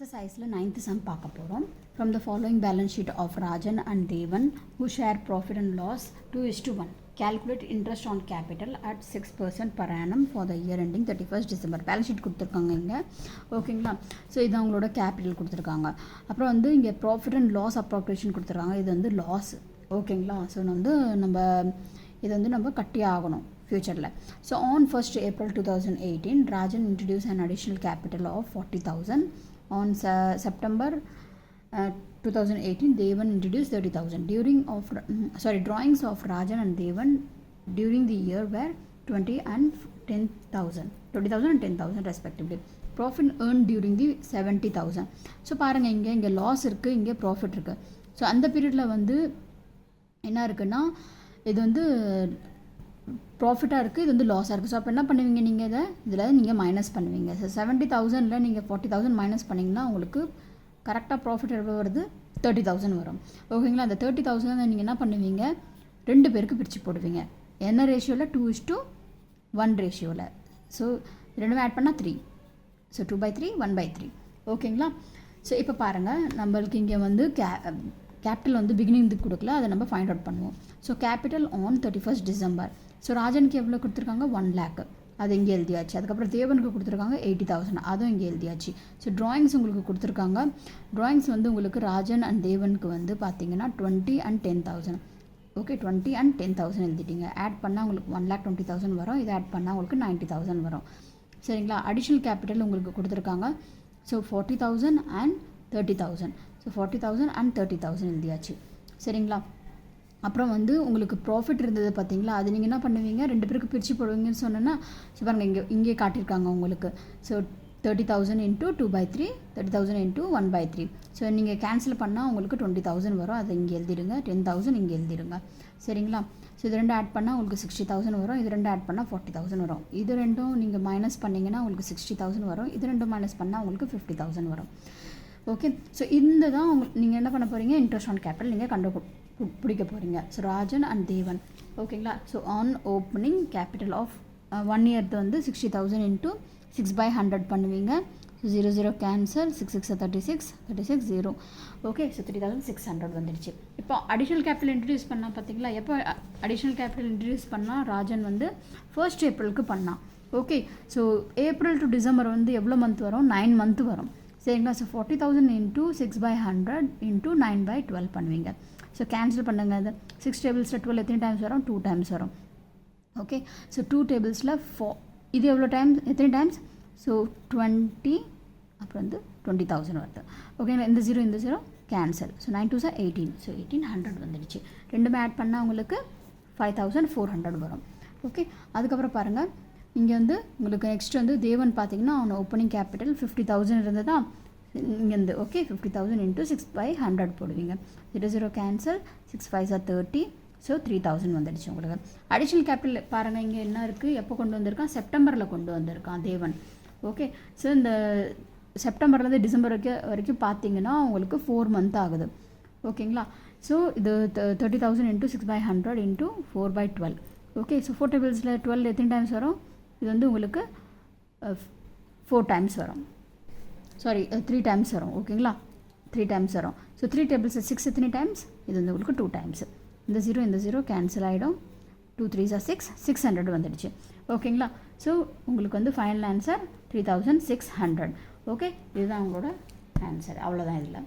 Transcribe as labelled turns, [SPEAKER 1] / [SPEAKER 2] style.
[SPEAKER 1] Exerciseல 9th sum பார்க்க போகிறோம். From the following balance sheet of Rajan and Devan who share profit and loss 2:1. Calculate interest on capital at 6% per annum for the year ending 31st December. Balance sheet கொடுத்துருக்காங்க இங்கே, ஓகேங்களா? So இது அவங்களோட capital கொடுத்துருக்காங்க. அப்புறம் வந்து இங்கே profit and loss appropriation கொடுத்துருக்காங்க. இது வந்து லாஸ், ஓகேங்களா? ஸோ இது வந்து நம்ம கட்டி ஆகணும் ஃப்யூச்சரில். So on 1st April 2018 Rajan introduced an additional capital of 40,000. On September 2018 Devan introduced 30,000. Drawings of Rajan and Devan during the year were 20,000 and 10,000 respectively. Profit earned during the 70,000. So பாருங்கள், இங்கே loss இருக்குது, இங்கே profit இருக்குது. So அந்த பீரியடில் வந்து என்ன இருக்குன்னா, இது வந்து ப்ராஃபிட்டாக இருக்குது, இது வந்து லாஸாக இருக்குது. ஸோ அப்போ என்ன பண்ணுவீங்க, நீங்கள் இதில் நீங்கள் மைனஸ் பண்ணுவீங்க. ஸோ 70,000ல் நீங்கள் 40,000 மைனஸ் பண்ணிங்கன்னா உங்களுக்கு கரெக்டாக ப்ராஃபிட் எவ்வளோ வருது, 30,000 வரும், ஓகேங்களா? அந்த 30,000 நீங்கள் என்ன பண்ணுவீங்க, 2 பேருக்கு பிரித்து போடுவீங்க. என்ன ரேஷியோவில்? 2:1 ரேஷியோவில். ஸோ ரெண்டுமே ஆட் பண்ணால் 3. ஸோ 2/3 1/3, ஓகேங்களா? ஸோ இப்போ பாருங்கள், நம்மளுக்கு இங்கே வந்து கேபிட்டல் வந்து பிகினிங்க்கு கொடுக்கல, அதை நம்ம ஃபைண்ட் அவுட் பண்ணுவோம். So capital on 31st December. So ராஜனுக்கு எவ்வளோ கொடுத்துருக்காங்க, 1 lakh, அது இங்கே எழுதியாச்சு. அதுக்கப்புறம் தேவனுக்கு கொடுத்துருக்காங்க 80,000, அதுவும் இங்கே எழுதியாச்சு. ஸோ ட்ராயிங்ஸ் உங்களுக்கு கொடுத்துருக்காங்க. ட்ராயிங்ஸ் வந்து உங்களுக்கு ராஜன் அண்ட் தேவனுக்கு வந்து பார்த்தீங்கன்னா 20 and 10,000. Okay, 20 and 10,000 எழுதிட்டீங்க. ஆட் பண்ணால் உங்களுக்கு 1,20,000 வரும். இதை ஆட் பண்ணால் உங்களுக்கு 90,000 வரும், சரிங்களா? அடிஷ்னல் கேபிட்டல் உங்களுக்கு கொடுத்துருக்காங்க. So 40,000 and 30,000. ஸோ 40,000 and 30,000 எழுதியாச்சு, சரிங்களா? அப்புறம் வந்து உங்களுக்கு ப்ராஃபிட் இருந்தது பார்த்தீங்களா, அது நீங்கள் என்ன பண்ணுவீங்க, 2 பேருக்கு பிரித்து போடுவீங்கன்னு சொன்னேன்னா, ஸோ பாருங்கள் இங்கே காட்டியிருக்காங்க உங்களுக்கு. So 30,000 into 2/3, 30,000 into 1/3. ஸோ நீங்கள் கேன்சல் பண்ணால் உங்களுக்கு 20,000 வரும். அதை இங்கே எழுதிடுங்க. 10,000 இங்கே எழுதிடுங்க, சரிங்களா? ஸோ இது 2 ஆட் பண்ணால் உங்களுக்கு 60,000 வரும். இது 2 ஆட் பண்ணால் 40,000 வரும். இது 2 நீங்கள் மைனஸ் பண்ணிங்கன்னா உங்களுக்கு 60,000 வரும். இது 2 மைனஸ் பண்ணால் உங்களுக்கு 50,000 வரும், ஓகே? ஸோ இந்த தான் நீங்கள் என்ன பண்ண போகிறீங்க, இன்ட்ரெஸ்ட் ஆன் கேபிட்டல் நீங்கள் பிடிக்க போகிறீங்க. ஸோ ராஜன் அண்ட் தேவன், ஓகேங்களா? So on opening capital of 1 year வந்து 60,000 into 6/100 பண்ணுவீங்க. So 0 cancel, 6 36 0, okay? ஸோ 3,600 வந்துடுச்சு. இப்போ அடிஷ்னல் கேபிட்டல் இன்ட்ரடியூஸ் பண்ணால் பார்த்தீங்களா, எப்போ அடிஷ்னல் கேபிட்டல் இன்ட்ரடியூஸ் பண்ணால் ராஜன் வந்து 1st April பண்ணால், okay? So April to December வந்து எவ்வளோ மந்த் வரும், 9 month வரும், சரிங்களா? ஸோ 40,000 into 6/100 into 9/12 பண்ணுவீங்க. ஸோ கேன்சல் பண்ணுங்க. அது 6 tablesல 12 எத்தனை டைம்ஸ் வரும், 2 times வரும், ஓகே? ஸோ 2 tablesல 4, இது எவ்வளோ டைம்ஸ், எத்தனை டைம்ஸ்? ஸோ 20, அப்புறம் வந்து 20,000 வருது, ஓகேங்களா? இந்த 0 கேன்சல். ஸோ 9 2s 18, ஸோ 1800 வந்துடுச்சு. ரெண்டுமே ஆட் பண்ணால் உங்களுக்கு 5,400 வரும், ஓகே? அதுக்கப்புறம் பாருங்கள், இங்கே வந்து உங்களுக்கு நெக்ஸ்ட் வந்து தேவன் பார்த்தீங்கன்னா அவன் ஓப்பனிங் கேபிட்டல் 50,000 இருந்ததா, இங்கேருந்து, ஓகே? 50,000 into 6/100 போடுவீங்க. 0 கேன்சல், 6 5s 30, ஸோ 3,000 வந்துடுச்சு உங்களுக்கு. அடிஷ்னல் கேபிட்டல் பாருங்கள், இங்கே என்ன இருக்குது, எப்போ கொண்டு வந்திருக்கான், செப்டம்பரில் கொண்டு வந்திருக்கான் தேவன், ஓகே? ஸோ இந்த செப்டம்பர்லேருந்து டிசம்பர் வரைக்கும் பார்த்தீங்கன்னா உங்களுக்கு 4 month ஆகுது, ஓகேங்களா? ஸோ இது 30,000 into 6/100 into 4/12, ஓகே? ஸோ 4 tablesல 12 எத்தனை டைம்ஸ் வரும், இது வந்து உங்களுக்கு 4 times வரும், சாரி 3 times வரும், ஓகேங்களா? 3 times வரும். ஸோ 3 tables 6 எத்தனை டைம்ஸ், இது வந்து உங்களுக்கு 2 times. இந்த 0 கேன்சல் ஆகிடும். 2 3s 6, 600 வந்துடுச்சு, ஓகேங்களா? ஸோ உங்களுக்கு வந்து ஃபைனல் ஆன்சர் 3,600, ஓகே? இதுதான் உங்களோட ஆன்சர், அவ்வளோதான் இதில்.